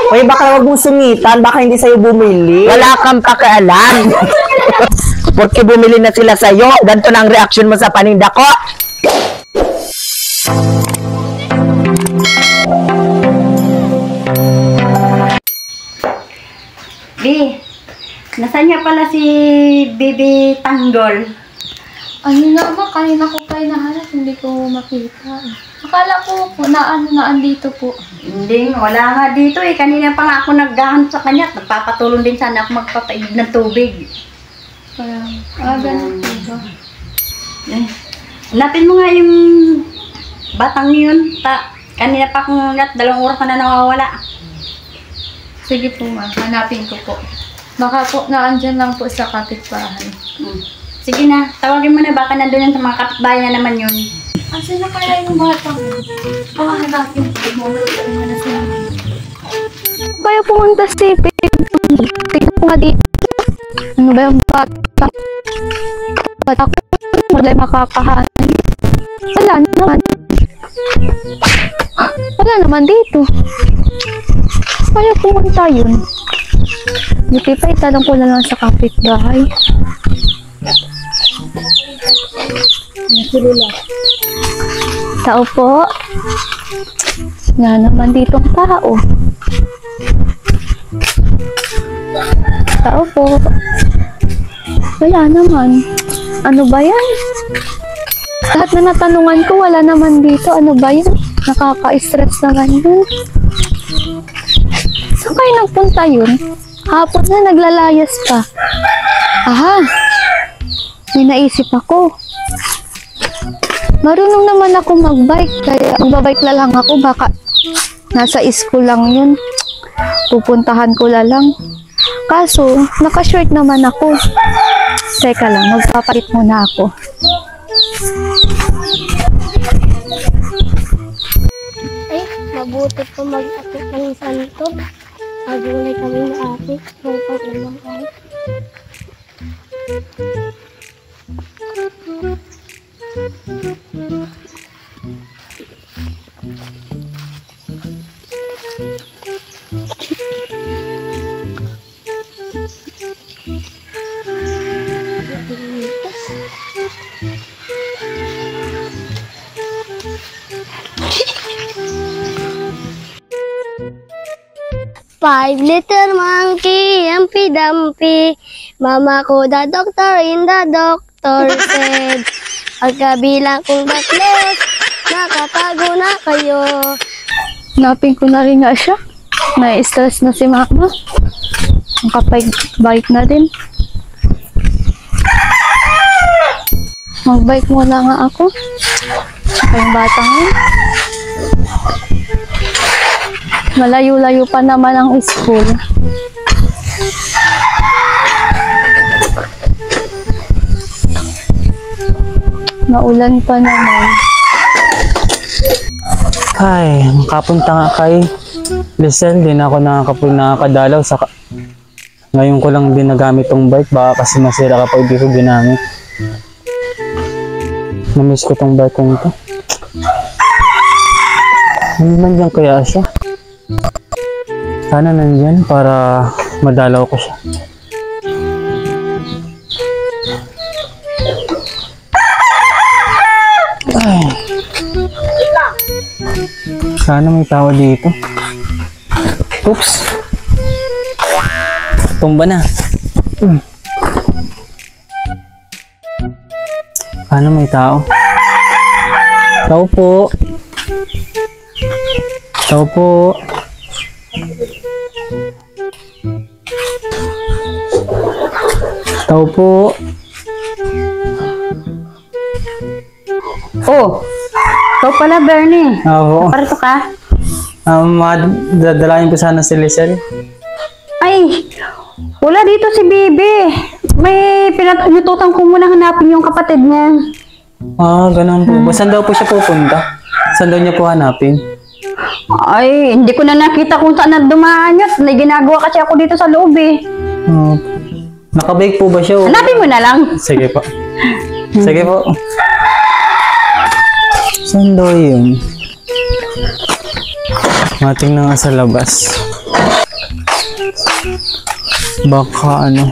Uy, baka wag mong sungitan, baka hindi sa'yo bumili. Wala kang pakialam. Porque bumili na sila sa'yo, ganito na ang reaction mo sa paninda ko. Bi, nasaan niya pala si Bibi Tanggol? Ano na ba? Kanina ko kayo nahanap, hindi ko makita. Akala ko po, naandito po. Hindi, wala nga dito eh. Kanina pa nga ako naghahanap sa kanya. Nagpapatulong din sana ako magpapaig ng tubig. Parang, ganun po ba? Eh, hanapin mo nga yung batang yun. Kanina pa akong 2 oras na nawawala. Sige po ma'am, hanapin ko po. Baka po naandyan lang po sa kapitbahay. Sige na, tawagin mo na. Baka nandun yan sa mga kapitbahay na naman yun. Asan na kaya yung bata mo? Baka hanapin ko mo. Ano na sila? Kaya pumunta si Pip. Tignan ko nga dito. Ano ba yung bata? Ba't ako wala makakahanan? Wala naman. Wala naman dito. Kaya pumunta yun. Hindi pa itanong ko na lang sa kapitbahay. Tao po. Nga naman ditong tao. Tao po. Wala naman. Ano ba yan? Lahat na natanungan ko, wala naman dito. Ano ba yan? Nakaka-stress naman yun. Saan kayo nagpunta yun? Hapon na naglalayas pa. Aha! May naisip ako. Marunong naman ako magbike, kaya magbabike na lang ako. Baka nasa school lang yun. Pupuntahan ko na lang. Kaso, naka-short naman ako. Teka lang, magpapalit muna ako. Ay, mabuti po mag-atik ng santo. Pagulay kami na ate, may pag-ulang ay. Five-liter monkey, Humpty Dumpty. Mama ko the doctor in the doctor said. Pagkabilang kong bakles, nakatago na kayo. Hanapin ko na rin nga siya. Na-stress na si mama. Nakapag-bike na din. Mag-bike muna nga ako. Saka yung batang yun. Malayo-layo pa naman ang school. Maulan pa naman. Ay, makapunta nga kay Lisel. Di na ako nakakadalaw. Ngayon ko lang din nagamit tong bike. Baka kasi masira kapag di ko ginamit. Namiss ko tong bike kong ito. Ano man dyan kaya siya? Sana nandyan para madalaw ko siya. Ay. Sana may tao dito. Oops. Tumba na. Sana may tao. Tao po. Tao po. Tao po. Oh, ikaw pala, Bernie. Oo. Parito ka? Dadalayan ko sana si Lisel. Ay, wala dito si Bibi. May pinututan ko muna hanapin yung kapatid niya. Ah, ganun po ba? Saan daw po siya pupunta? Saan daw niya po hanapin? Ay, hindi ko na nakita kung saan na dumaan yun. May ginagawa kasi ako dito sa loob eh. Nakabake po ba siya? Hanapin mo na lang. Sige po. Sige po. Saan daw yun? Mating na nga sa labas. Baka ano,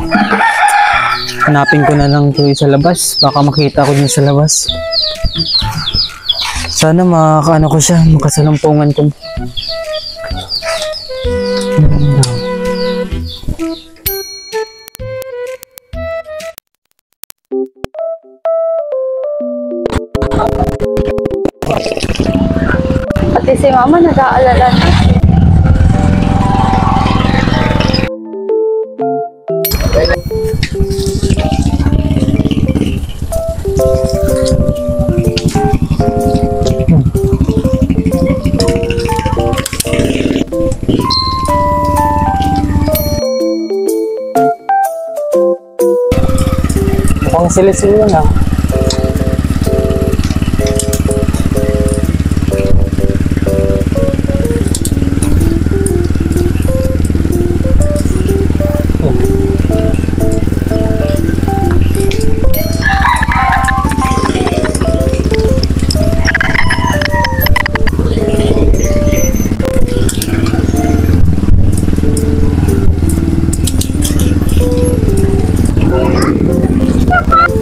hanapin ko na lang ito sa labas. Baka makita ko din sa labas. Sana makakaano ko siya, makasalumpungan ko. Pati si mama nag-aalala na. Mukhang sila-sila na.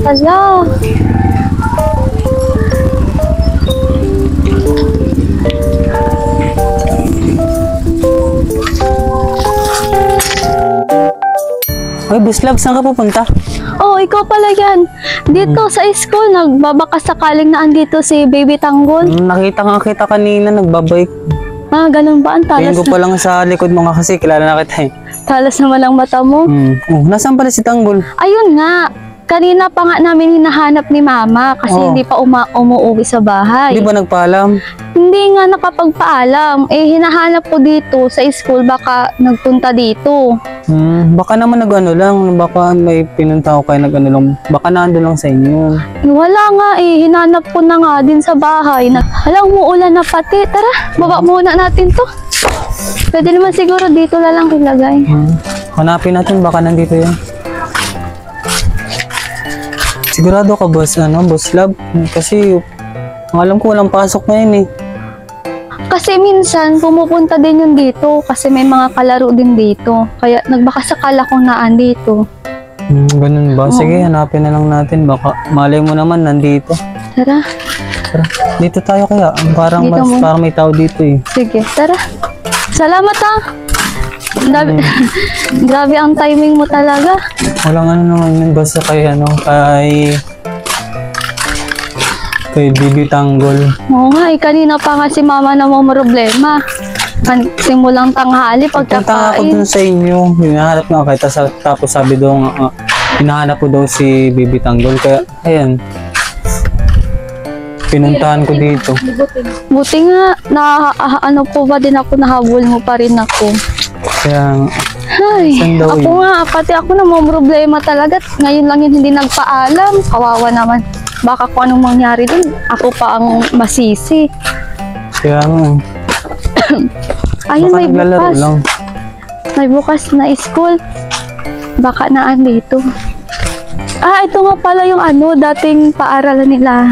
Hala. Ay, Buslab, saan ka pupunta? Oh, ikaw pala yan. Dito sa school, nagbabaka sakaling na andito si Baby Tanggol. Nakita nga kita kanina, nagbabike. Ah, ganun ba? Ang Tingin talas, ko pa lang sa likod mo nga kasi, kilala na kita eh. talas naman ang mata mo. Oh, nasaan pala si Tanggol? Ayun nga. Kanina pa nga namin hinahanap ni Mama kasi Oh. hindi pa umuwi sa bahay. Di ba nagpaalam? Hindi nga nakapagpaalam. Eh, hinahanap ko dito sa school, baka nagpunta dito. Baka naman nag-ano lang, baka may pinunta ko kayo nag-ano lang, baka nandun lang sa inyo. Wala nga eh, hinanap ko na nga din sa bahay. Hala, umuulan na pati. Tara, baba muna natin to. Pwede naman siguro dito na lang ilagay. Hanapin natin, baka nandito yan. Sigurado ka boss, Boss Lab? Kasi ang alam ko walang pasok ngayon eh. Kasi minsan pumupunta din yun dito kasi may mga kalaro din dito. Kaya nagbakasakala kong naandito. Ganun ba? Oo. Sige, hanapin na lang natin. Baka malay mo naman nandito. Tara, Tara, dito tayo kaya. Parang, Dito muna. parang may tao dito eh. sige, tara. Salamat ah. Grabe, grabe ang timing mo talaga. Walang ano naman yun, basta kay Bibi Tanggol. Oo nga, kanina pa nga si Mama na mo problema. Simulang tanghali, Punta nga ako pagkakain. dun sa inyo. Hinahanap nga kayo. Tapos sabi daw, hinahanap ko daw si Bibi Tanggol. Kaya, ayan. Pinuntahan ko dito. Buti nga, ano po ba din ako, nahabol mo pa rin ako. Kaya, Ay, Saan daw ako yun? nga, pati ako na may problema talaga. Ngayon lang yun hindi nagpaalam. Kawawa naman. Baka kung anong mangyari din, ako pa ang masisi. kaya Ayun, baka may naglalaro bukas. lang. May bukas na school. Baka naan dito. Ah, ito nga pala yung dating paaralan nila.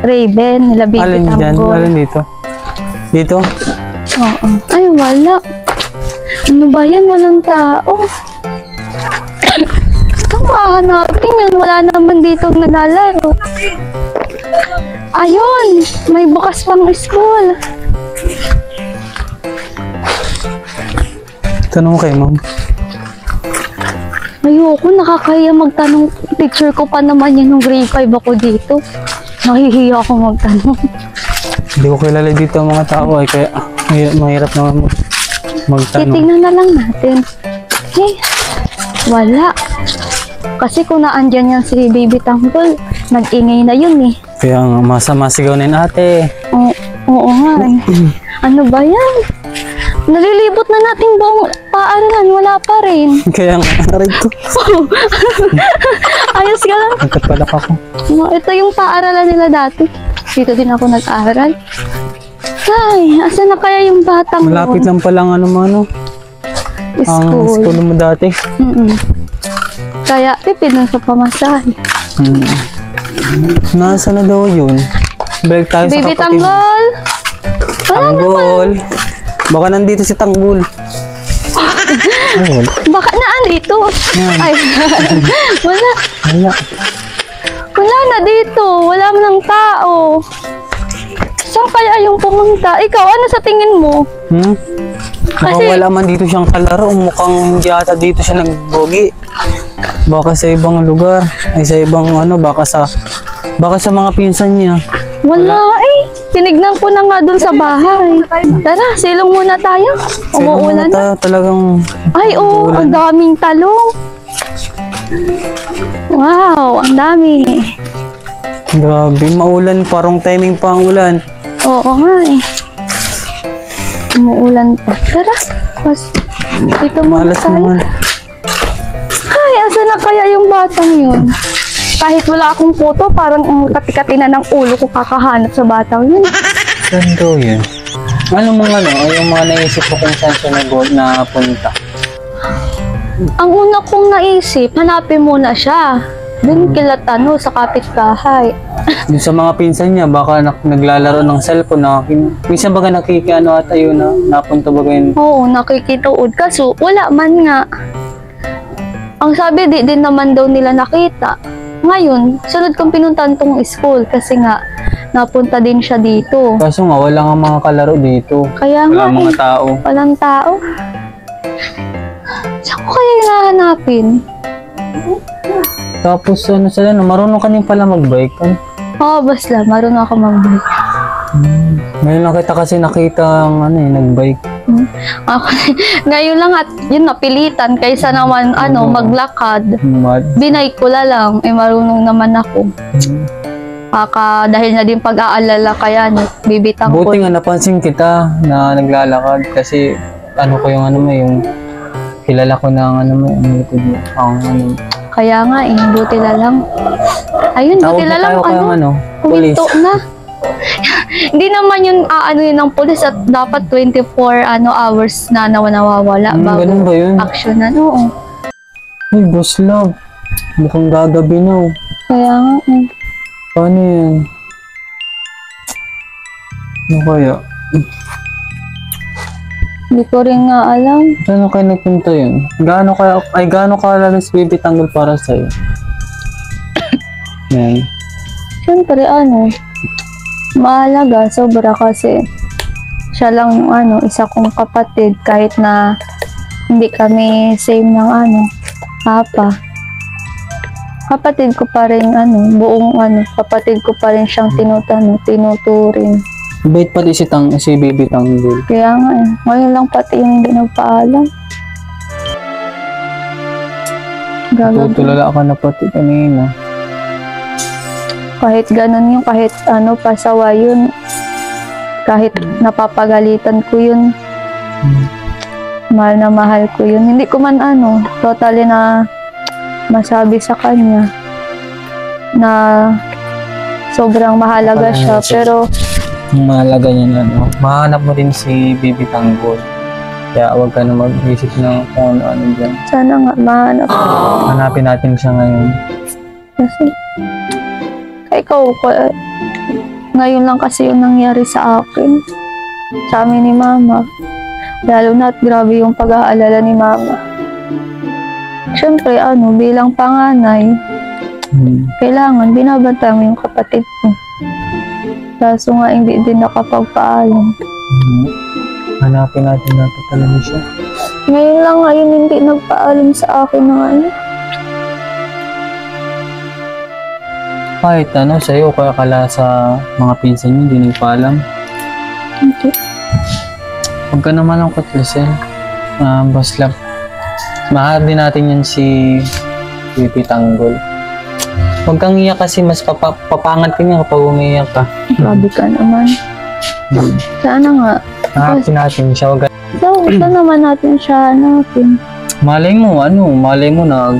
Raven, nila Baby Alin dyan? Tanggol. Alin dito? Dito? Oo. Ay, wala. Ano ba yan? Walang tao. Saan mahanapin yan? Wala naman dito naglalaro. Ayun! May bukas pang school. Tanong kay ma'am. Ayoko, nakakaya magtanong. Picture ko pa naman yan nung grade 5 ako dito. Nahihiya ako magtanong. Hindi ko kilala dito ang mga tao ay kaya mahirap naman magtanong. Titingnan na lang natin. Eh, wala. Kasi kung naandyan yan si Baby Tanggol, nag-ingay na yun eh. Kaya nga, masigaw na yun ate. Oo nga eh. Ano ba yan? Nalilibot na natin buong paaralan, wala pa rin. Kaya nga, aray ko. Ayos ka lang. Nagkatpalak ako. Ito yung paaralan nila dati. Dito din ako nag-aral. Ay, asan na kaya yung batang Malapit lang palang ang school? school mo dati. Kaya tipid na sa pamasahe. Nasa na daw yun? Balik tayo sa Baby kapatid. Tanggol! Wala naman. Tanggol! Baka nandito si Tanggol. Ay, wala. Baka naandito. Ay, wala. Wala. Wala na dito. Wala nang tao. Saan kaya yung pumunta? Ikaw, ano sa tingin mo? Mukhang Kasi- wala man dito siyang kalaro. Mukhang hindi ata dito siya nagbogi. Baka sa ibang lugar. Ay, sa ibang ano, baka sa mga pinsan niya. Wala eh. Tinignan ko na nga dun sa bahay. Tara, silong muna tayo. Umuulan na. Tayo, talagang Ay, oo, ang daming talong. Wow, ang dami. grabe, maulan. Parang timing pa ang ulan. Oo nga eh. Umuulan pa. Tara, pas. Dito muna Malas tayo. naman. Ay, asa na kaya yung batang yun? Kahit wala akong photo, parang ang kati-kati na ng ulo ko kakahanap sa batang yun. Saan daw yun? Anong mga yung mga naisip ko kung saan siya napunta? Ang una kong naisip, hanapin muna siya. Doon kila Tano sa kapitbahay. Yung sa mga pinsan niya, baka naglalaro ng cellphone. Minsan baga nakikiano at ayun na, napunta baga yun. Oo, nakikituod. Kaso, wala man nga. Ang sabi, di din naman daw nila nakita. Ngayon, sunod kong pinuntahan tong school kasi nga, napunta din siya dito. Kaso nga, wala nga mga kalaro dito. Kaya nga, Wala mga tao. walang tao. Saan ko kaya yung hahanapin? Tapos ano sila, marunong ka din pala mag-bike. Oo, basta, marunong ako mag-bike. Ngayon lang kita kasi nakita ang nag-bike. Ako, ngayon lang at yun napilitan kaysa naman maglakad. Binay ko lang, marunong naman ako. Dahil na din pag-aalala kaya bibitang ko. Buti nga napansin kita na naglalakad kasi ko yung kilala ko na yung likod mo. Kaya nga buti na lang. Ayun, Tawag buti na na lang tayo kayang pulis. huminto na. Hindi naman yun yun ng pulis at dapat 24 hours na nawawala bago Ganun ba yun? action na. Oo. Ay, boss love. Mukhang gagabi na. Kaya nga Paano yan? Ano kaya? hindi ko rin nga alam. Saan kayo nagpunta yun? Gaano kalaga si Baby Tanggol para sa'yo? Yan. Siyempre mahalaga sobra kasi siya lang isa kong kapatid kahit na hindi kami same ng papa. Kapatid ko pa rin buong kapatid ko pa rin siyang tinuturing. Bait pati si Baby Tanggol. Kaya nga ngayon lang pati yung hindi nagpaalam. Gagawin. Tutulala ka na pati kanina. Kahit ganun yung kahit pasawa yun. Kahit napapagalitan ko yun. Mahal na mahal ko yun. Hindi ko man totally na masabi sa kanya na sobrang mahalaga siya. Pero Mahalaga niya na, mahanap mo din si Baby Tanggol. Kaya huwag ka na mag-isip ng kung ano dyan. sana nga mahanap. Hanapin natin siya ngayon. Kasi ikaw, ngayon lang kasi yung nangyari sa akin. Sa amin ni Mama. Lalo na't grabe yung pag-aalala ni Mama. Siyempre, bilang panganay, kailangan binabantayan mo yung kapatid ko. Kaso nga hindi din nakapagpaalam. Hanapin natin natin talaga siya. Ngayon lang hindi nagpaalam sa akin ng Kahit sa'yo, kaya kala sa mga pinsan niyo, hindi nagpaalam. Hindi. Huwag ka naman ang katlisel. Boss love. Mahal din natin yan si Baby Tanggol. Huwag kang iyak kasi mas papangat ka niya kapag umiiyak ka. Grabe ka naman. Sana nga. Hanapin natin siya. Huwag ka. So, gusto naman natin siya hanapin. Malay mo na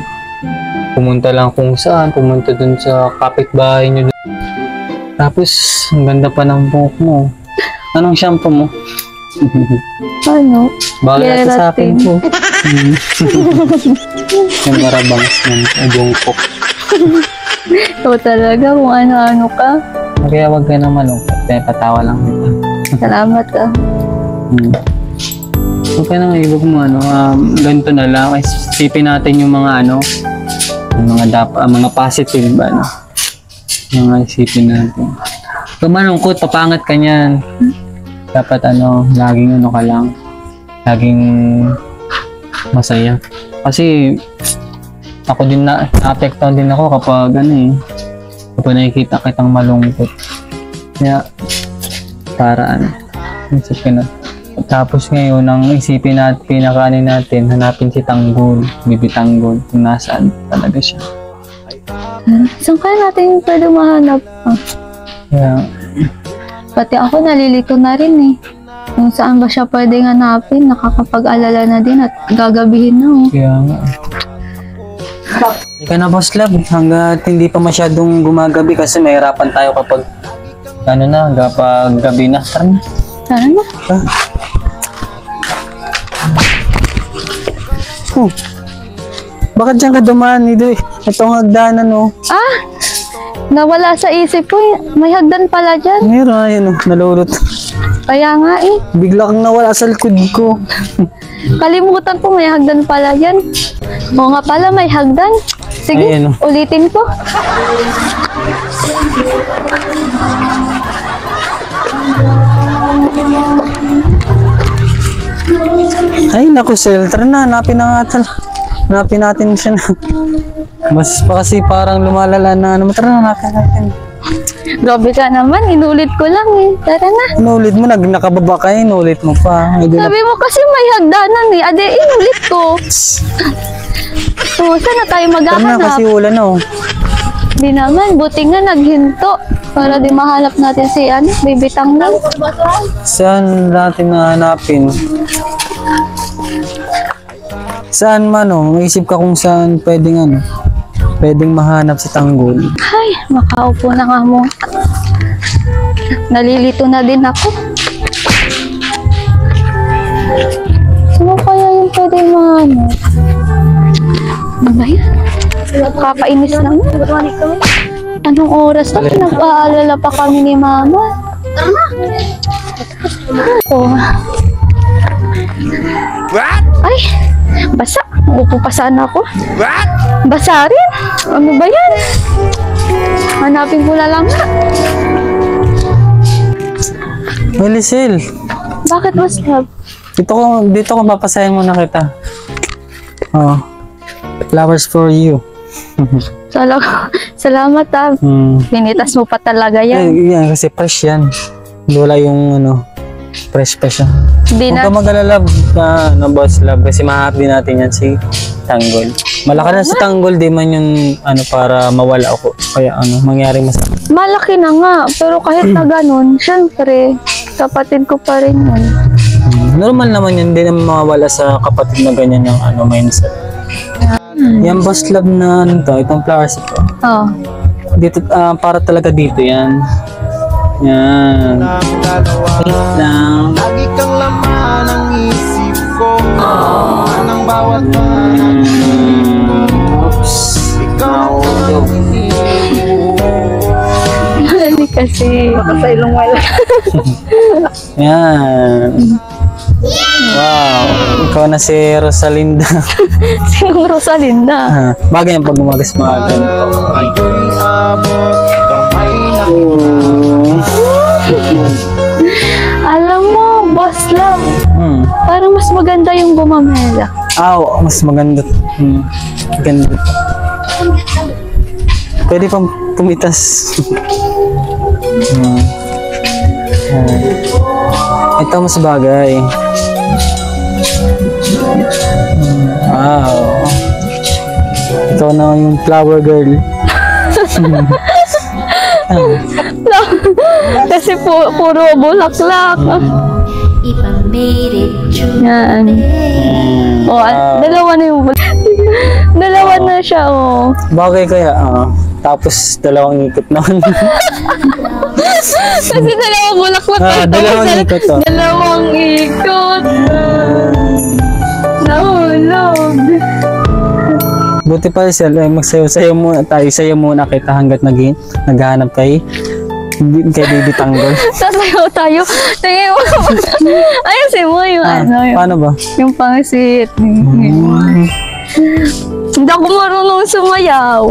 pumunta lang kung saan, pumunta dun sa kapitbahay niyo. Tapos, ang ganda pa ng buhok mo. Anong shampoo mo? Bagay natin sa akin po. Yung marabangs ng bungkok. Ikaw talaga kung ano-ano ka. Kaya wag ka naman, patawa lang kita. Salamat Huwag ka nang ibig mo, ganito na lang. Isipin natin yung mga, yung mga positive, yung mga isipin natin. Kung malungkot, papangat ka niyan. Dapat, laging ka lang. Laging masaya. Kasi, ako din naapektuhan din ako kapag, kapag nakikita kitang malungkot. Kaya, para, isip ka na. Tapos ngayon, ang isipin natin, pinakanin natin, hanapin si Tanggol, Bibi Tanggol, kung nasaan talaga siya. Saan kaya natin pwede mahanap? Kaya, Pati ako nalilito na rin eh. Kung saan ba siya pwedeng hanapin, nakakapag-alala na din at gagabihin na oh. kaya nga. Hindi ka na, Boss Love, hanggat hindi pa masyadong gumagabi kasi mahirapan tayo kapag, kapag gabi na. Tara na. Tara na. Bakit dyan ka dumaan, Nidoy? Itong hagdanan, Nawala sa isip ko eh. May hagdan pala dyan. Meron, nalulot. Kaya nga eh. Bigla kang nawala sa likod ko. Kalimutan ko may hagdan pala dyan. Oo nga pala, may hagdan. Sige, Ayan, ulitin ko. Ay, naku, Sel. Tara na, hanapin natin siya na. Mas pa kasi parang lumalala na Tara na, hanapin natin. Grabe ka naman, inulit ko lang eh. Tara na. Inulit mo, nakababa ka, inulit mo pa. Sabi mo kasi may hagdanan eh. Ade, inulit ko. So, saan na tayo Tara na maghahanap? kasi ulan Di naman, buti nga naghinto. Para di mahanap natin si Bibi Tanggol. Saan natin hanapin? Saan man, Maisip ka kung saan pwedeng mahanap si Tanggol. Ay, makaupo na nga mo. Nalilito na din ako. Sino kaya yung pwedeng mahanap? Ano ba yan? Kakainis naman. Anong oras na? Pinag-aalala pa kami ni Mama. Oh. Ay, basa. Upo pa sana ako. Basa rin? Ano ba yan? Hanapin ko na lang nga. Melisel, Bakit, Boss Love? dito ko papasahin muna kita. Flowers for you. Salamat Binitas mo pa talaga yan. Yan, kasi fresh yan. Wala yung fresh pa siya. Hindi Huwag na. ka mag-alala Boss Love, kasi mahap din natin yan si Tanggol. Malaki na si Tanggol, di man yung para mawala ako. Kaya mangyaring masama. Malaki na nga. Pero kahit na ganun, syempre, kapatid ko pa rin yun. Normal naman yun, hindi naman mawawala sa kapatid na ganyan yung mindset. Yan, Boss Love na itong flowers ito. Oh. Dito, para talaga dito yan. Yan. Wait lang. Lagi kang laman ng isip ko. Ng bawat Oops. ikaw ang Hindi kasi. Baka sa ilong wala. Yan. Wow. Ikaw na si Rosalinda. Sinong Rosalinda? Bagay yung pag umagas-magan. ako'y abot kamay na Alam mo, Boss Love, parang mas maganda yung bumamela. Mas maganda. Ganda. Pwede pang pumitas. Ito mas bagay. Wow. Ito na yung flower girl. Kasi puro bulaklak. Yan. Dalawa na yung dalawa na siya, Bagay kaya, tapos dalawang ikot naman. Kasi dalawang bulaklak. Dalawang ikot to. Dalawang ikot. Nahulog. Buti pa, Sel, magsayaw-sayaw muna tayo. Sayaw muna kita hanggat naghahanap kay Kay Baby Tanggol. Sasayaw tayo. Tingin mo. Ayusin mo yung Paano ba? yung pangsit. Hindi ako marunong sumayaw.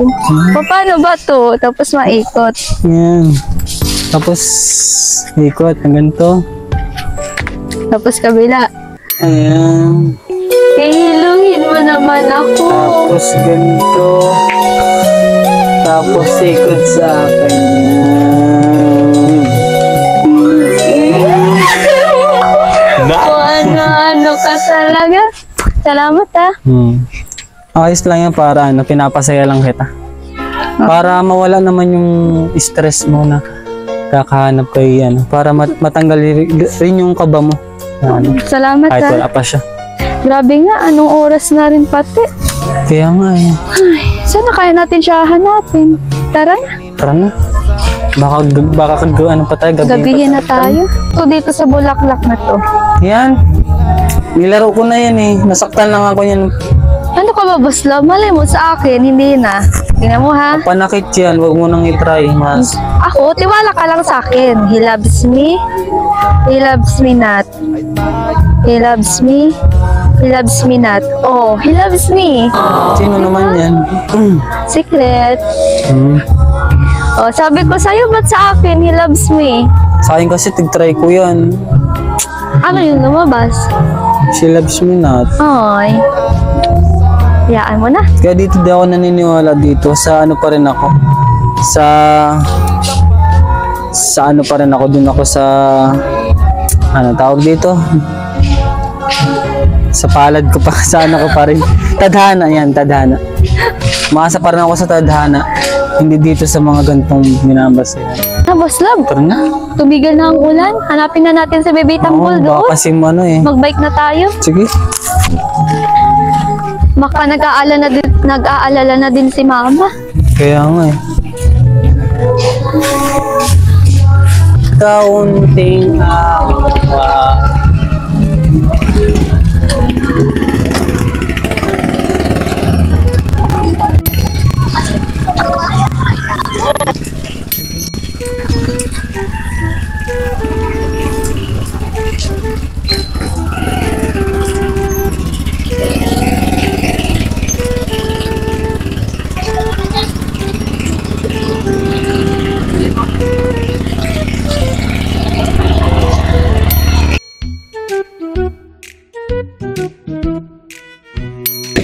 Paano ba to? Tapos maikot. Yan. Tapos, ikot ng ganito. Tapos kabila. Ayan. Ihilungin mo naman ako. Tapos ganito. Tapos ikot sa akin. O ano ka talaga. Salamat ah. Ayos lang yan para pinapasaya lang kita. Para mawala naman yung stress mo na kakahanap kay para matanggal rin yung kaba mo. Salamat Kahit ah. wala pa siya. Grabe nga, anong oras na rin pati. Kaya nga eh. Sana kaya natin siya hanapin. Tara na, Tara na. Baka pa tayo, gabihin na tayo. So dito sa bulaklak na to. Yan. Nilaro ko na yan eh. Nasaktan lang ako yan. Ano ka ba, Boslab? Malay mo sa akin, hindi na. Tingnan mo ha. Panakit yan, wag mo nang itry. Mas. Ako, tiwala ka lang sa akin. He loves me. He loves me not. He loves me. He loves me not. Oh, he loves me. Sino naman yan? Secret. Oh, sabi ko sa'yo, ba't sa akin? He loves me. Sa akin kasi tig-try ko yan. Ano yung lumabas? She loves me not. Ay. Hayaan mo na. Kaya dito di ako naniniwala dito. Sa ano pa rin ako. Sa ano pa rin ako. Dun ako sa ano tawag dito? Sa palad ko pa. Sa ano ko pa rin. Tadhana yan, tadhana. Maasa pa rin ako sa tadhana. Hindi dito sa mga gantong minabasa yan. Boss Love, Tara na. tumigil na ang ulan. Hanapin na natin sa Baby Tanggol doon. Baka kasi Magbike na tayo. Sige. Baka nag-aalala na din si Mama. Kaya nga eh. Kaunting awa.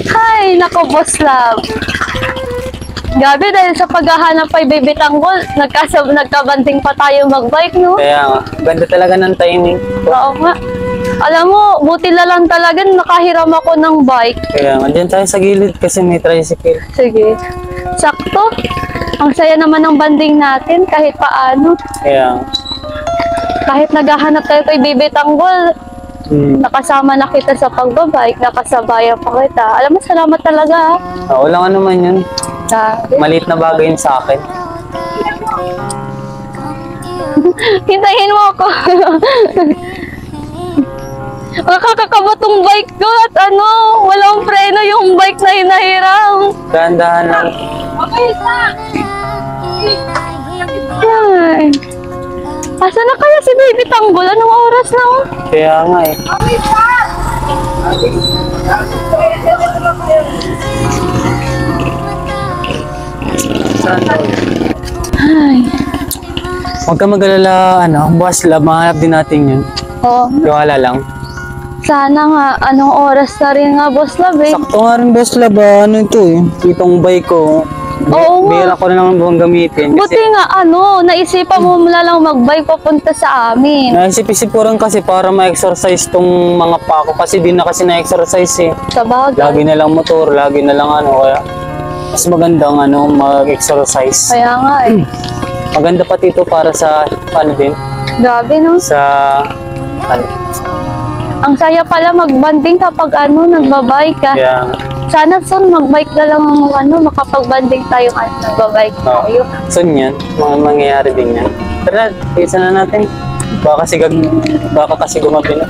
Ay, nako Boss Love. Gabi dahil sa paghahanap kay Baby Tanggol, nagkabanting pa tayo magbike, no? Kaya nga. Ganda talaga ng timing. Oo nga. Alam mo, buti na lang talaga nakahiram ako ng bike. Kaya nga. Diyan tayo sa gilid kasi may tricycle. Sige. Sakto. Ang saya naman ng banding natin kahit paano. Kaya nga. Kahit naghahanap tayo kay Baby Tanggol, nakasama na kita sa pagbabike, nakasabayan pa kita. Alam mo, salamat talaga ha. Wala nga naman yun. Sabi. Maliit na bagay yun sa akin. Hintayin mo ako. Nakakakabatong bike ko at walang preno yung bike na hinahiram. Dahan-dahan lang. Ay. Asa na kaya si Baby Tanggol? Anong oras na? Kaya nga eh. Ay. Huwag ka mag-alala, Boss Love, mahanap din natin yun. Oh, Tiwala lang. sana nga, anong oras na rin nga, Boss Love eh. Sakto nga rin, Boss Love, ano ito eh. Itong bike ko. Oo nga. Bihira ko na naman buong gamitin. Buti nga, naisipan mo mula lang mag-bike papunta sa amin. Naisip-isip ko rin kasi para ma-exercise tong mga pa ko. Kasi di na kasi na-exercise eh. Sa bagay. Lagi na lang motor, lagi na lang kaya mas magandang mag-exercise. Kaya nga eh. Maganda pati ito para sa din, Grabe no? sa Ang saya pala magbanding kapag nagbabike ka. kaya Sana soon magbike na lang makapag-banding tayo nagbabike tayo. soon yan, mga mangyayari din yan. Tara, isa na natin. Baka kasi gumabi na.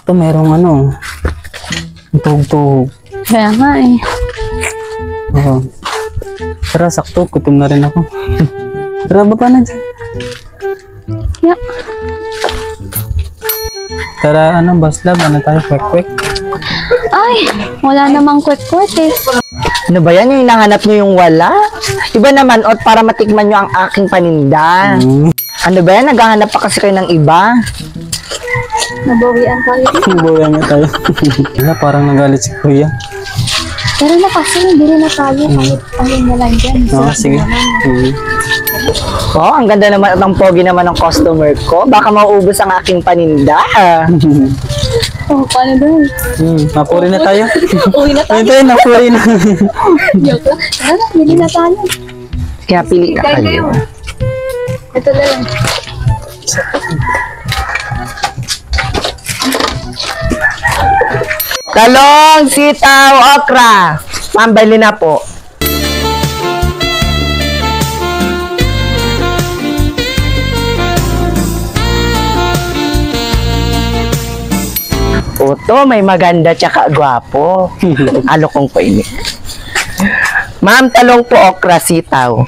sakto merong tuhog-tuhog. Kaya nga eh. Oo. Tara, sakto. Gutom na rin ako. Tara, baba na dyan. Yeah. Tara, Baslab, tayo, kwek-kwek. Ay, wala namang kwek-kwek eh. Ano ba yan? Yung hinahanap nyo yung wala? Iba naman, Ot, para matikman nyo ang aking paninda. Ano ba yan? Naghahanap pa kasi kayo ng iba. Nabawian tayo. Buya niya tayo. Wala, parang nagalit si Kuya. Pero na kasi, bili na tayo. Kahit alin na lang dyan. Oo, sige. Oh, ang ganda naman at ang pogi naman ng customer ko. Baka mauubos ang aking paninda. Oh, paano doon? Mapuri na tayo. Uwi na tayo. Ito yun, napuri na. Joke lang. Tara na, bili na tayo. Kaya pili na kayo. Ito na lang. Talong, sitaw, okra. Pambali na po. Oto, may maganda tsaka gwapo. Alokong po ini. Ma'am, talong po, okra, sitaw.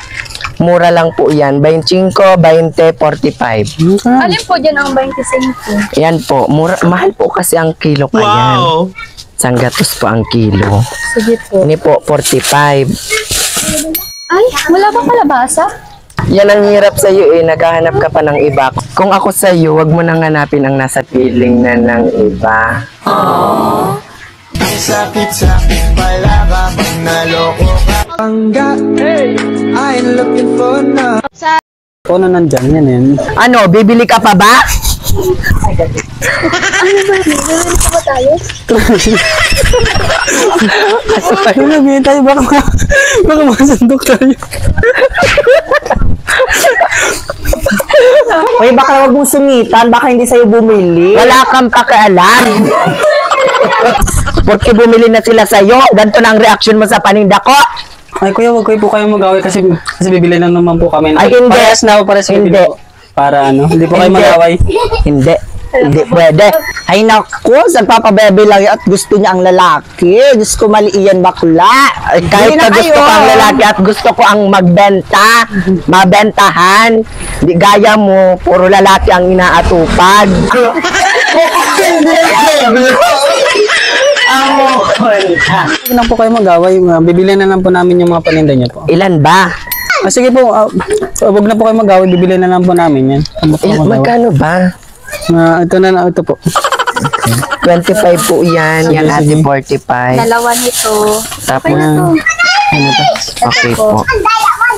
Mura lang po yan. 25, 20, 45. Alin po dyan ang 25? Yan po. Mahal po kasi ang kilo pa yan. Sanggatos po ang kilo. Sige po. Ini po, 45. Ay, wala bang kalabasa? Yan ang hirap sa'yo eh. Naghahanap ka pa ng iba. Kung ako sa'yo, wag mo nang hanapin ang nasa piling na ng iba. Ang sakit-sakit pala kapag naloko ka. Pangga, I'm looking for na. Ano nandyan yan. Ano, bibili ka pa ba? Ano ba? Bibili ko ba tayo? Sabihin tayo, baka makasandok tayo. Uy, baka wag mong sungitan. Baka hindi sa'yo bumili. Wala kang pakialam. Porque bumili na sila sa'yo. Ganito na ang reaction mo sa paninda ko. Ay, Kuya, wag kayo po kayo mag-away kasi bibili lang naman po kami. Ay, hindi. Parehas na ako, parehas bibili Hindi. po. Para hindi po kayo Hindi. mag-away. Hindi. Hindi pwede. Ay naku, nagpapabebe lang yan at gusto niya ang lalaki. Diyos ko, mali iyan bakla. Ay, kahit na gusto ko ang lalaki at gusto ko ang magbenta, mabentahan. Di gaya mo, puro lalaki ang inaatupag. Huwag lang po kayo mag-away. Bibili na lang po namin yung mga paninda niyo po. Ilan ba? Sige po, wag na po kayo mag-away. Bibili na lang po namin yan. Magkano ba? Ito na lang, ito po. 25 po yan. Yan ate 45. Dalawa nito. Tapos, Ano to? okay po.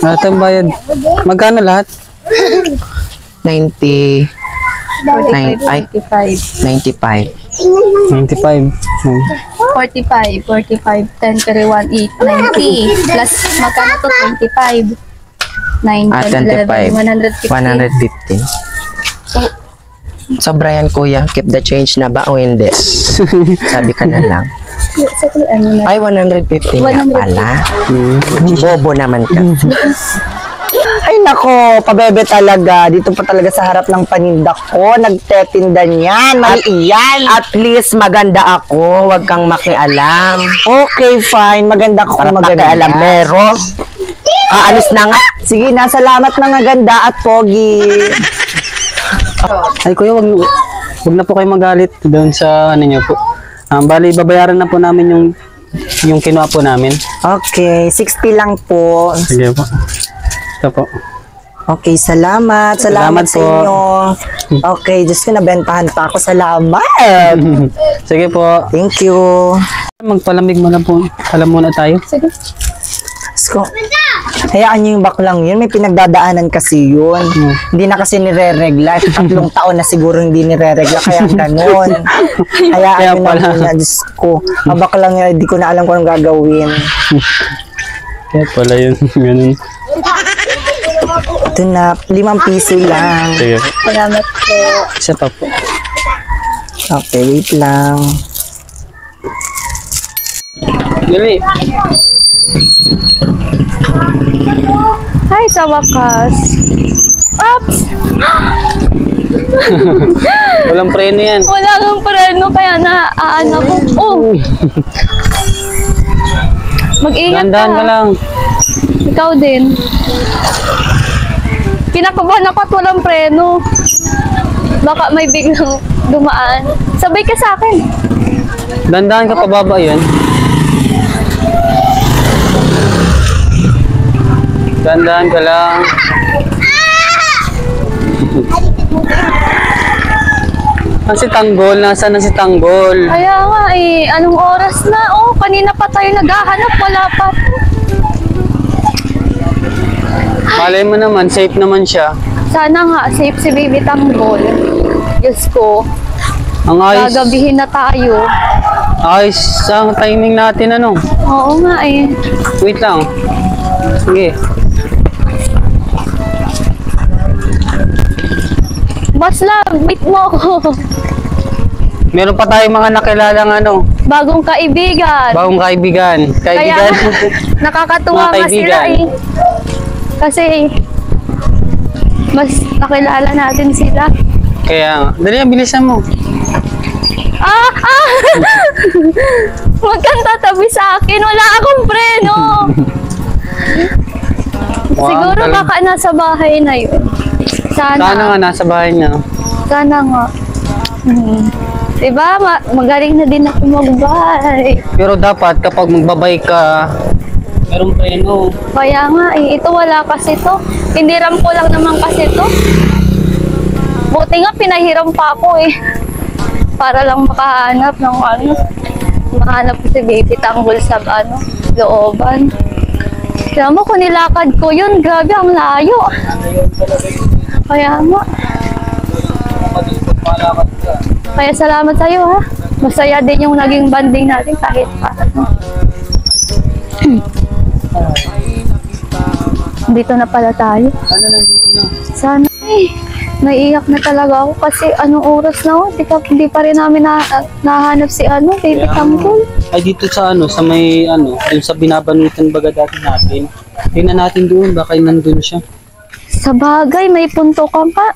Ito ang bayad. Magkano lahat? 90. 45. 95. 95. 45. 45. 10, 31, 8, 90. Plus, magkano to? 25. 9, 10, 11, 150. 115. Sobra yan, kuya. Keep the change na ba o hindi? Sabi ka na lang. Ay, 150 nga pala. Bobo naman ka. Ay, nako. Pabebe talaga. Dito pa talaga sa harap ng paninda ko. Nagtetinda niyan. Mali yan. At least maganda ako. Huwag kang makialam. Okay, fine. Maganda ako kung maganda. Makialam. Pero, alis na nga. Sige na. Salamat na nga ganda at pogi. Ay, Kuya, wag na po kayo magalit doon sa niyo po. Bali, babayaran na po namin yung kinuha po namin. Okay, 60 lang po. Sige po. Ito po. Okay, salamat. Salamat sa po. inyo. Okay, Diyos ko, nabentahan pa ako. Salamat. Sige po. Thank you. Magpalamig muna po. Alam muna tayo. Sige. Diyos ko, hayaan niyo yung baklang yun. May pinagdadaanan kasi yun. Hindi na kasi nire-regla. 3 taon na siguro hindi nire-regla. Kaya ganun. Kaya Hayaan niyo pala. na muna. Diyos ko, ang baklang yun, hindi ko na alam kung anong gagawin. Kaya pala yun. Ganun. Ito na, 5 piso lang. Sige po. Salamat po. Isa pa po. Okay, wait lang. Dili. Ay, sa wakas. Oops! Walang preno yan. Wala kang preno, kaya naaan ako. Oh! Mag-ingat Dahan-dahan ka lang. Ikaw din. Kinakabahan ako at walang preno. Baka may biglang dumaan. Sabay ka sa akin. Dahan-dahan ka pababa yun. Dahan-dahan ka lang. Si Tanggol, nasaan na si Tanggol? Kaya nga eh, anong oras na? Oh, kanina pa tayo naghahanap, wala pa. Malay mo naman, safe naman siya. Sana nga, safe si Baby Tanggol. Diyos ko, Ang ayos, gagabihin na tayo. ayos ang timing natin ano. Oo nga eh. Wait lang. Sige. Boss Love, wait mo ako. Meron pa tayong mga nakilalang ano, Bagong kaibigan. bagong kaibigan. Kaya Kaibigan. nakakatuwa Mga nga sila kaibigan. eh. Kasi mas nakilala natin sila. Kaya, dali ang bilisan mo. Ah! Ah! Huwag kang tatabi sa akin. Wala akong preno. Siguro Wow, baka nasa bahay na yun. Sana nga nasa bahay niya. Sana nga. Diba? Magaling na din ako mag-bike. Pero dapat kapag magbabay ka, merong preno. Kaya nga eh, ito wala kasi to. Hiniram ko lang naman kasi to. Buti nga pinahiram pa ako eh. Para lang makahanap ng ano. Mahanap ko si Baby Tanggol sa ano, looban. Kaya mo kung nilakad ko yun, grabe ang layo. Kaya nga. Kaya salamat sa'yo ha. Masaya din yung naging banding natin kahit paano. Dito na pala tayo. Ano nandito na? Sana eh. Naiiyak na talaga ako kasi anong oras na ako. Hindi pa rin namin nahanap si ano, Baby Tanggol. Ay dito sa ano, sa may ano, yung sa binabanutan baga dati natin. Tingnan natin doon, baka nandun siya. Sa bagay, may punto ka pa.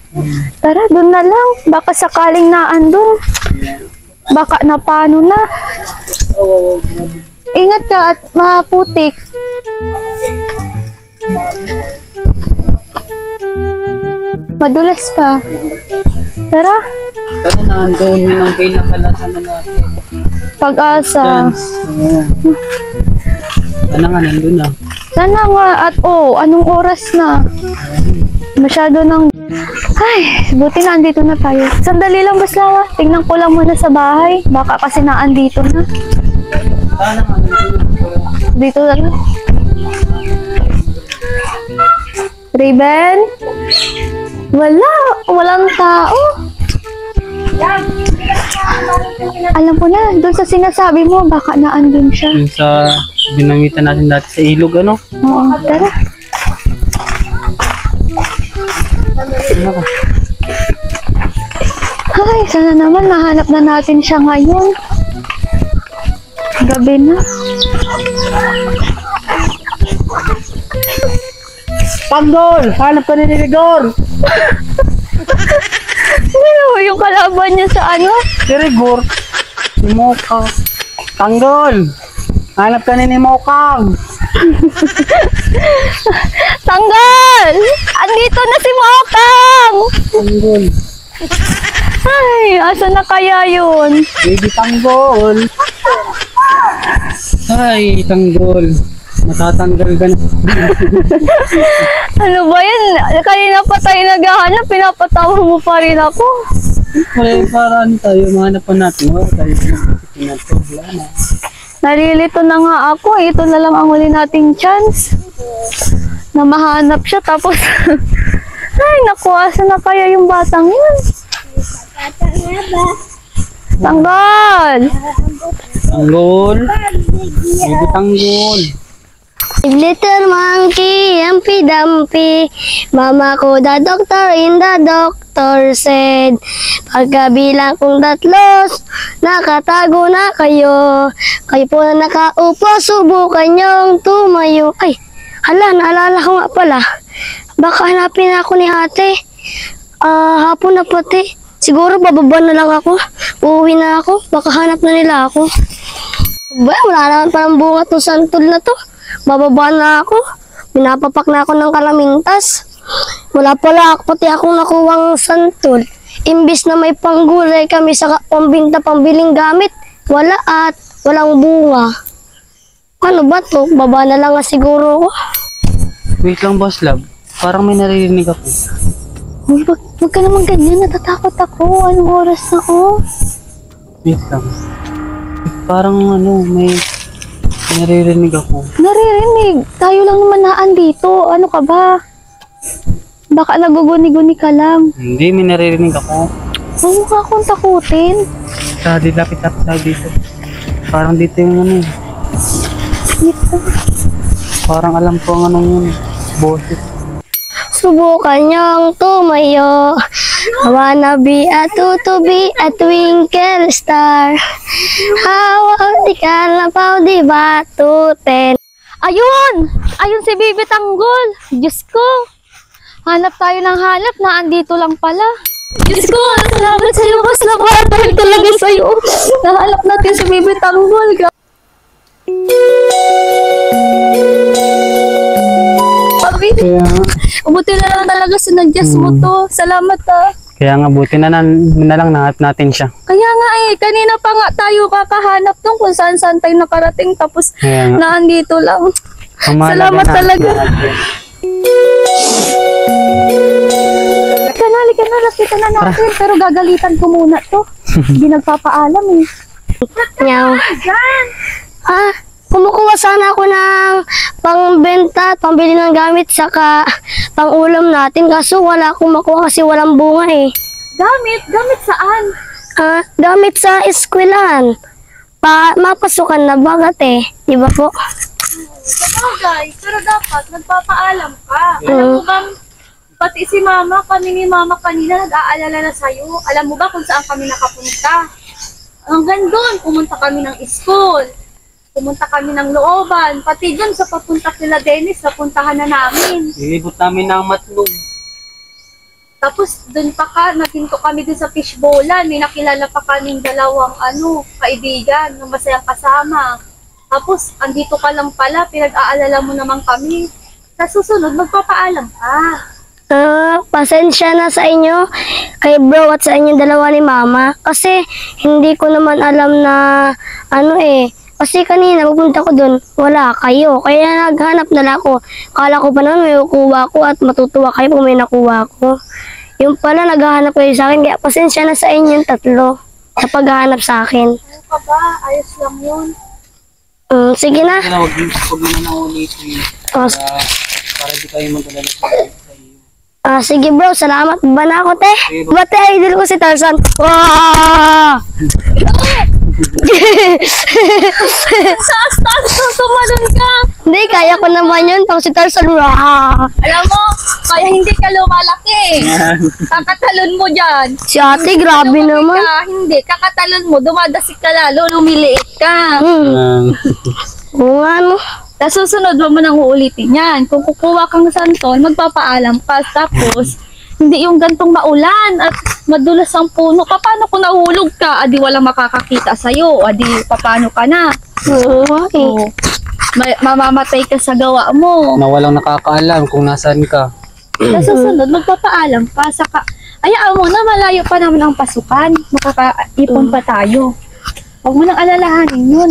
Tara, doon na lang. Baka sakaling naandun. Baka napano na. Ingat ka at maputik. Madulas pa. Tara, Pero nandun, yun ang pinakalasan na natin. pag-asa. Chance. Ano nga, nandun na. Sana nga at anong oras na? Masyado nang... Ay, buti na andito na tayo. Sandali lang, Baslawa. Tingnan ko lang muna sa bahay. Baka kasi naandito na. Sana nga, nandun na. Dito lang. Raven? Wala. Walang tao. Alam ko na, doon sa sinasabi mo, baka naandun siya. Yung sa binangitan natin dati sa ilog, ano? Oo, tara. Ay, sana naman mahanap na natin siya ngayon. Gabi na. Tanggol! Hanap ka ni Rigor! Ano yung kalaban niya sa ano? Si Rigor! Si Mokang! Tanggol! Hanap ka ni Mokang! Tanggal! Andito na si Mokang! Tanggol! Ay, asa na kaya yun? Baby Tanggol! Ay, Tanggol! Matatanggal ka na. Ano ba yan? Kanina pa tayo naghahanap, pinapatawa mo pa rin ako. Para ano tayo, mahanapan natin. Wala tayo wala na. Nalilito na nga ako. Ito na lang ang huli nating chance. Na mahanap siya. Tapos, ay, nakuha na kaya yung batang yun. Tanggal! Tanggol! Baby Tanggol! Little monkey, Humpy Dumpy, Mama ko the doctor in the 14. Pagkabilang kong 3, nakatago na kayo. Kayo po na nakaupo, subukan niyong tumayo. Ay, hala, naalala ko nga pala. Baka hanapin na ako ni ate. Hapon na pati. Siguro bababa na lang ako. Uuwi na ako. Baka hanap na nila ako. Wala naman parang bunga ng santol na to. Bababa na ako. Pinapapak na ako ng kalamintas. Wala pala pati akong nakuwang santol. Imbis na may panggulay kami sa pambinta pambiling gamit, wala at walang bunga. Ano ba to? Baba na lang nga siguro ako. Wait lang, Boss Love. Parang may naririnig ako. Uy, wag ka naman ganyan. Natatakot ako. Anong oras na ako? Wait lang. Parang may naririnig ako. Naririnig. Tayo lang naman naan dito. Ano ka ba? Baka naguguni-guni ka lang. Hindi, may naririnig ako. Huwag mo ka akong takutin. Lapit-lapit tayo dito. Parang dito yung Dito. Parang alam ko ang anong yun. Boses. Subukan niyong tumayo. I wanna be a tutubi, a twinkle star. Hawak di ka na pa, di ba tuten? Ayun! Ayun si Bibi Tanggol! Diyos ko! Hanap tayo ng hanap na andito lang pala. Diyos ko! Salamat sa'yo, Boss Love. Dahil talaga sa'yo. Nahanap natin si Bibi Tanggol. Kaya nga. Buti na lang talaga sinadjust mo to. Salamat Kaya nga, buti na lang nahanap natin siya. Kaya nga kanina pa nga tayo kakahanap nung kung saan-saan tayo nakarating. Tapos Kaya nga. naandito lang. Ang mahalaga Salamat na- talaga. Halika na, lapitan na natin. Pero gagalitan ko muna to. Hindi nagpapaalam Nyaw. Kumukuha sana ako ng pangbenta, pambili ng gamit, saka pangulam natin. Kaso wala akong makuha kasi walang bunga eh. Gamit? Gamit saan? Gamit sa eskwelahan. Mapasukan na bagat eh. Di ba po? Sabagay, pero dapat nagpapaalam ka. Alam mo bang, pati si Mama, kami ni Mama kanina nag-aalala na sa'yo. Alam mo ba kung saan kami nakapunta? Hanggang doon, pumunta kami ng school. Pumunta kami ng looban. Pati dun sa papunta kila Dennis, napuntahan na namin. Ilibot namin ng matlog. Tapos dun pa naginto kami dun sa fishbowlan. May nakilala pa kaming dalawang kaibigan ng masayang kasama. Tapos andito ka lang pala, pinag-aalala mo naman kami. Sa susunod, magpapaalam ka. Pasensya na sa inyo, kay bro at sa inyo dalawa ni Mama. Kasi hindi ko naman alam na kasi kanina pupunta ko dun, wala kayo. Kaya naghanap na lang ako. Kala ko pa naman may kukuha ko at matutuwa kayo kung may nakuha ko. Yung pala naghahanap kayo sa akin, kaya pasensya na sa inyong tatlo sa paghahanap sa akin. Ano ka ba? Ayos lang yun. Sige na. Huwag mo na ulitin. Para di kayo magdalala sa iyo. Sige bro, salamat ba na ako, te? Bate, idol ko si Tarzan. Wow! Taas, tumalon ka! Hindi, kaya ko naman yun. Tapos si Tarzan, wow! Alam mo, kaya hindi ka lumalaki. Kakatalon mo dyan. Si ate, grabe naman. Hindi, kakatalon mo, dumadasik ka lalo, lumiliit ka. Oo nga, no? Sa susunod, mo nang uulitin yan. Kung kukuha kang santol, magpapaalam ka. Tapos, hindi yung gantong maulan at madulas ang puno. Paano kung nahulog ka? Adi walang makakakita sa'yo. Adi, paano ka na? Oo, Mamamatay ka sa gawa mo. Na walang nakakaalam kung nasaan ka. Sa susunod, magpapaalam ka. Ayaan mo na, malayo pa naman ang pasukan. Makakaipon pa tayo. Huwag mo nang alalahanin yun.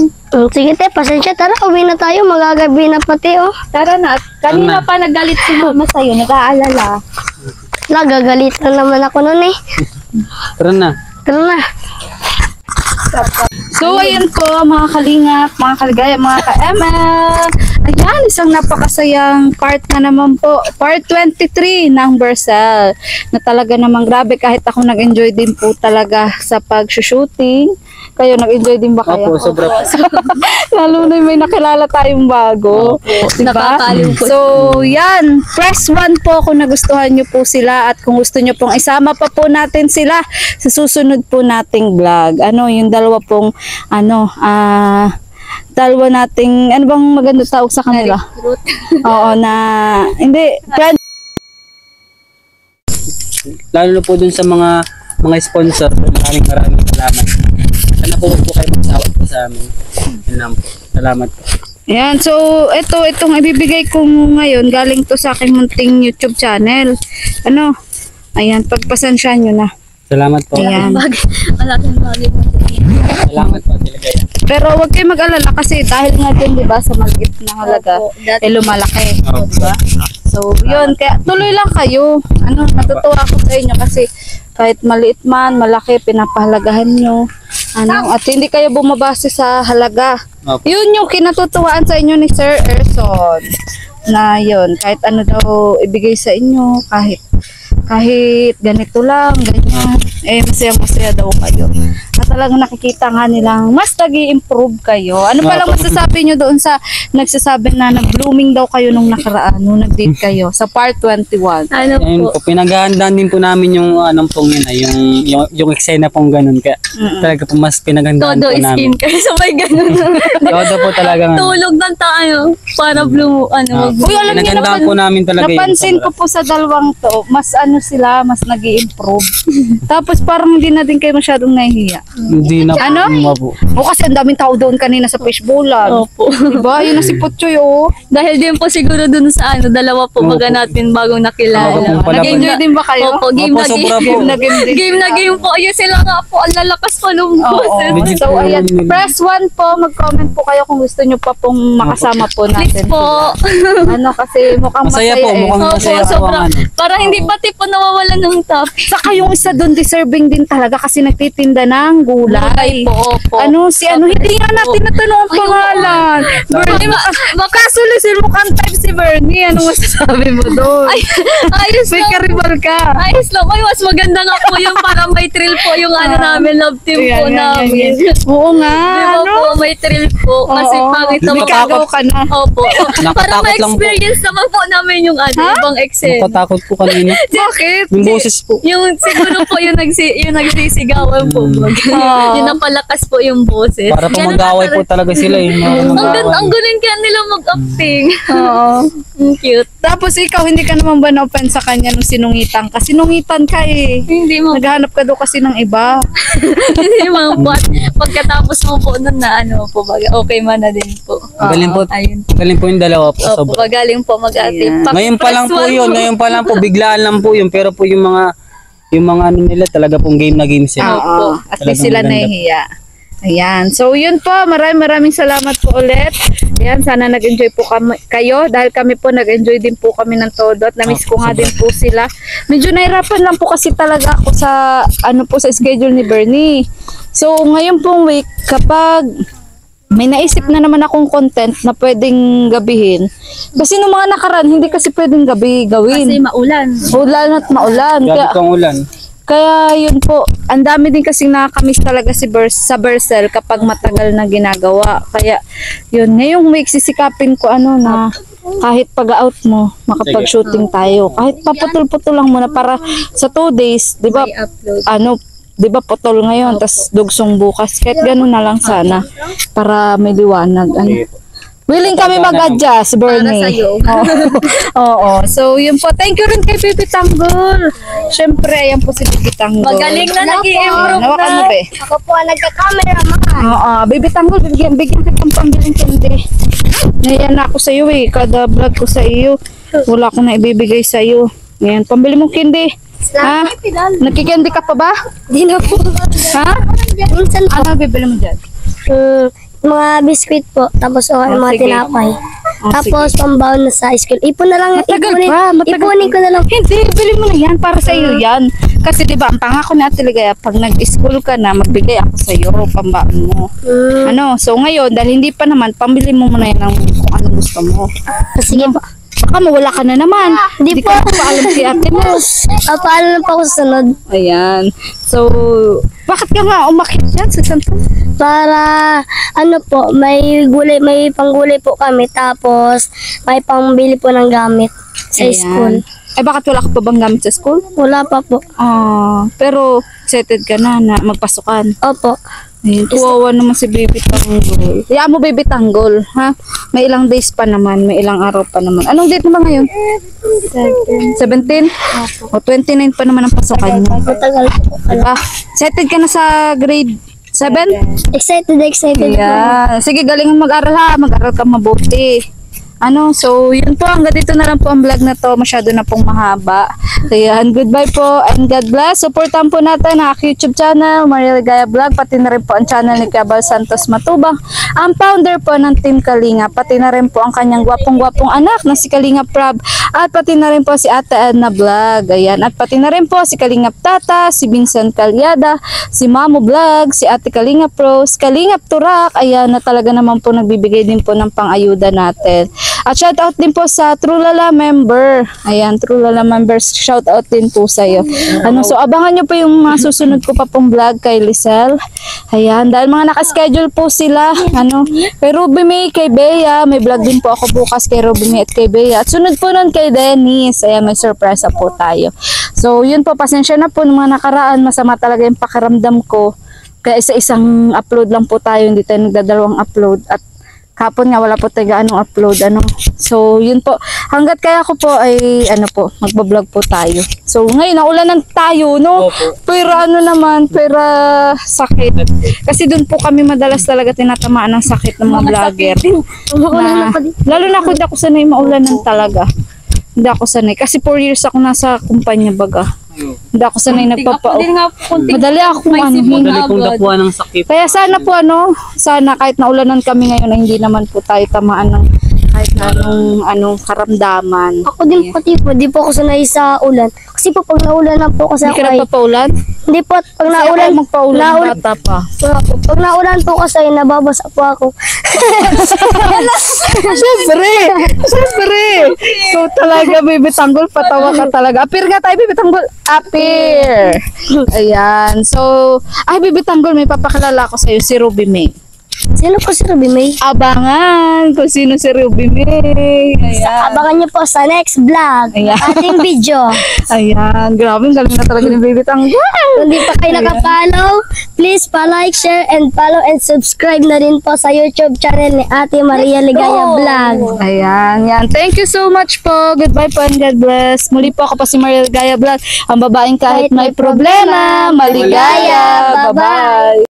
Sige, te, pasensya. Tara, uwi na tayo. Magagabi na pati, oh. Tara na. Kanina pa nagalit si Mama sa'yo. Nag-aalala. Nagagalit na naman ako nun, eh. Tara na. Tara na. So, ayun po, mga kalingap, mga kaligaya, mga ka-ML. Ayan, isang napakasayang part na naman po. Part 23 ng Bercel. Na talaga namang grabe, kahit ako nag-enjoy din po talaga sa pag-shooting. Kayo, nag-enjoy din ba kayo? Opo, sobra po. Lalo na may nakilala tayong bago. Diba? Nakakaliw po. So, yan. Press 1 po kung nagustuhan nyo po sila at kung gusto nyo pong isama pa po natin sila sa susunod po nating vlog. Ano, yung dalawa pong, dalawa nating, ano bang maganda tawag sa kanila? Oo, hindi, Lalo na po dun sa mga sponsor, maraming salamat. Sana po kayo magsawat po sa amin. Yun lang po. Salamat po. Ayan, so itong ibibigay ko ngayon, galing to sa aking munting YouTube channel. Ano, ayan, pagpasensyahan nyo na. Salamat po. Ayan. Malaking bagay po. Salamat po talaga yan. Pero huwag kayo mag-alala kasi dahil nga din, di ba, sa maliit na halaga, lumalaki. Diba? So, yun, kaya tuloy lang kayo. Ano, natutuwa ako sa inyo kasi kahit maliit man, malaki, pinapahalagahan nyo. Ano, at hindi kayo bumabase sa halaga. Opo. Yun yung kinatutuwaan sa inyo ni Sir Erson. Na yun, kahit ano daw ibigay sa inyo, kahit ganito lang, ganyan, masaya daw kayo. At talagang nakikita nga nilang mas nag-i-improve kayo. Ano pa lang masasabi nyo doon sa nagsasabi na nag-blooming daw kayo nung nakaraan, nung nag-date kayo sa part 21? Ano Ayun po? po, pinaghahandaan din po namin yung anong pong yun, yung eksena pong ganun. Kaya talaga po mas pinaghandaan Todo po namin. skin kayo sabay ganun. Todo po talaga. Tulog ng tayo para blue, Uy, alam niyo Pinaghandaan naman, po namin talaga yun. napansin ko po sa dalawang to, mas sila, mas nag-i-improve. Tapos parang hindi na din kayo masyadong nahihiya. Hindi na po. Ano? Hindi po. O kasi ang daming tao doon kanina sa fishbowlan. Opo. Diba? Yun na si Putchoy, oh. Dahil din po siguro dun sa dalawa po Opo. baga natin bagong nakilala. Bago po pala Nag-enjoy din ba kayo? Opo, game Opo, na game. sobra po. Game na game din. Game na game po. Ayun sila nga po. Ang lalakas pa nung Oo. boses. Legit So, po ayan. yun. Press 1 po. Mag-comment po kayo kung gusto nyo pa pong makasama po natin. Please po. Ano, kasi mukhang Masaya masaya po, eh. mukhang Opo, masaya po sobra. ang ano. Parang hindi pati po nawawalan ng topic. Saka yung isa doon deserving din talaga kasi nagtitinda ng gulay. Po, opo. Ano, si ano, hindi nga natin natanong ang Ay, pangalan. Bernie, makasulisin mo kang type si Bernie. Anong masasabi mo doon? Ay, ayos May lang. karibal ka. Ayos lang. Ay, mas maganda nga po yung para may thrill po yung ano namin, love team po namin. Oo nga, Di ba ano? po, may thrill po. Kasi Oo. pangit May naman. kagaw ka na. Opo. Para Nakatakot lang po. ma-experience naman po namin yung ibang excel. Nakatakot po kanina. Bakit? Yung boses po. Yung siguro po yung nagsisigawan po. Yung napalakas po yung boses. Para po Ganun mag-away na po talaga sila. Yung mga Ang galing kaya nila mag-acting. Oo. Ang cute. Tapos ikaw, hindi ka naman ba na-open sa kanya nung sinungitan ka? Sinungitan ka eh. Hindi mo. Naghahanap ka daw kasi ng iba. Hindi mo po. Pagkatapos mo po nun na ano po, okay man na din po. Galing po. Ayun. Galing po yung dalawa po. Opo, Sobra. magaling po mag-acting. Ayan. Ngayon pa lang po yun. Ngayon pa lang po. Biglaan lang po yun. Pero po yung mga ano nila talaga pong game na game sila. Oo. At least Talagang sila maganda. nahihiya. Ayan. So, yun po. Maraming salamat po ulit. Ayan. Sana nag-enjoy po kayo. Dahil kami po nag-enjoy din po kami ng todo. At na-miss ko nga din po sila. Medyo nahirapan lang po kasi talaga ako sa, sa schedule ni Bernie. So, ngayon pong week, kapag may naisip na naman akong content na pwedeng gabihin. Kasi nung mga nakaraan, hindi kasi pwedeng gabi gawin. Kasi maulan. Ulan at maulan. Grabe pong ulan. Kaya yun po, ang dami din kasing nakakamiss talaga sa Bercel kapag matagal na ginagawa. Kaya yun, ngayong week sisikapin ko na kahit pag-out mo, makapag-shooting tayo. Kahit paputol-putol lang muna para sa 2 days, di ba, di ba putol ngayon, tas dugsong bukas. Kahit ganun na lang sana para may liwanag. Willing kami mag-adjust, Bernie. Para sa'yo. Oo. So, yun po. Thank you rin kay Bibi Tanggol. Siyempre, ayan po si Bibi Tanggol. Magaling na nag-i-improve Hawakan mo, na. be. Ako po ang nagka-camera, ma. Oo. Bibi Tanggol, bigyan kitang pambiling candy. Ngayon na ako sa iyo eh. Kada vlog ko sa iyo, wala akong na ibibigay sa iyo. Ngayon, pambili mong candy. Ha? Nagkikendi ka pa ba? Di na po. Ha? Minsan po. Ano bibili mo dyan? Mga biskwit po. Tapos mga sige. tinapay. Oh, Tapos pambaon na sa school. Ipon na lang. Matagal ipunin, pa, matagal ipunin ko na lang. Hindi, bili mo na yan. Para sa iyo yan. Kasi di ba ang pangako ni Ate Ligaya, pag nag-school ka na, magbigay ako sa iyo, pambaan mo. So ngayon, dahil hindi pa naman, pambili mo muna yan ng kung ano gusto mo. Sige po. Baka mawala ka na naman. Di Hindi po. ka paalam kay ate mo. Paano na po ako sa sunod? Ayan. So, bakit ka nga umakyat dyan sa Santo? Para ano po, may panggulay po kami tapos may pangbili po ng gamit sa Ayan. school. Eh, bakit wala ka pa bang gamit sa school? Wala pa po. Pero excited ka na magpasukan. Opo. Ayun, kawawa naman si Baby Tanggol. Hayaan mo, Baby Tanggol, ha? May ilang days pa naman, may ilang araw pa naman. Anong date naman ngayon? 17? O 29 pa naman ang pasukan niya. Matagal po. Diba? Excited ka na sa grade 7? Excited po. Yeah. Sige, galingan mag-aral ha. Mag-aral ka mabuti. So, yun po. Hanggang dito na lang po ang vlog na to. Masyado na pong mahaba. Ayan, goodbye po and God bless. Supportan po natin ang aking YouTube channel, Maria Ligaya Vlog. Pati na rin po ang channel ni Kuya Bal Santos Matubang. Ang founder po ng Team Kalinga. Pati na rin po ang kanyang gwapong-gwapong anak na si Kalinga Prab. At pati na rin po si Ate Edna Vlog. Ayan. At pati na rin po si Kalingap Tata, si Vincent Calyada, si Mamo Vlog, si Ate Kalinga Pros, Kalingap Turak. Ayan, na talaga naman po nagbibigay din po ng pang-ayuda natin. At shoutout din po sa Trulala member. Ayan, Trulala members, shoutout din po sa iyo. So abangan nyo po yung mga susunod ko pa pong vlog kay Lisel. Ayan, dahil mga nakaschedule po sila. Kay Ruby May, kay Bea, may vlog din po ako bukas kay Ruby May at kay Bea. At sunod po nun kay Dennis. Ayan, may surprise po tayo. So yun po, pasensya na po ng mga nakaraan. Masama talaga yung pakiramdam ko. Kaya isa-isang upload lang po tayo, hindi tayo nagdadalawang upload. At kapon nga wala po tayo anong upload So yun po, hanggat kaya ko po ay magbablog po tayo. So ngayon naulanan tayo pero pero sakit kasi doon po kami madalas talaga tinatamaan ng sakit ng mga vlogger lalo na kung hindi ako sanay maulanan talaga. Hindi ako sanay kasi 4 years ako nasa kumpanya baga. Hindi ako sanay madali akong Madali kong dapuan ng sakit. kaya sana po sana kahit naulanan kami ngayon ay hindi naman po tayo tamaan ng kahit na anong karamdaman. Ako din po, di po ako sanay sa ulan. Kasi po pag naulan na po kasi Hindi ako ka nagpapaulan? hindi po, pag Kasi naulan, ako magpaulan bata pa. pag naulan po kasi nababasa po ako. Siyempre. So talaga, Baby Tanggol, patawa ka talaga. Appear nga tayo, Baby Tanggol. Appear. Ayan. So, Baby Tanggol, may papakilala ko sa'yo, si Ruby May. Sino po si Ruby May? Abangan kung sino si Ruby May. Ayan. Abangan niyo po sa next vlog. Ayan. Ating video. Ayan. Grabe, ang galing na talaga ni Baby Tanggol. Kung di pa kayo nakapollow, please pa-like, share, and follow and subscribe na rin po sa YouTube channel ni Ate Maria Ligaya Vlog. Ayan, yan. Thank you so much po. Goodbye po and God bless. Muli po ako po si Maria Ligaya Vlog. Ang babaeng kahit may problema, maligaya. Bye-bye.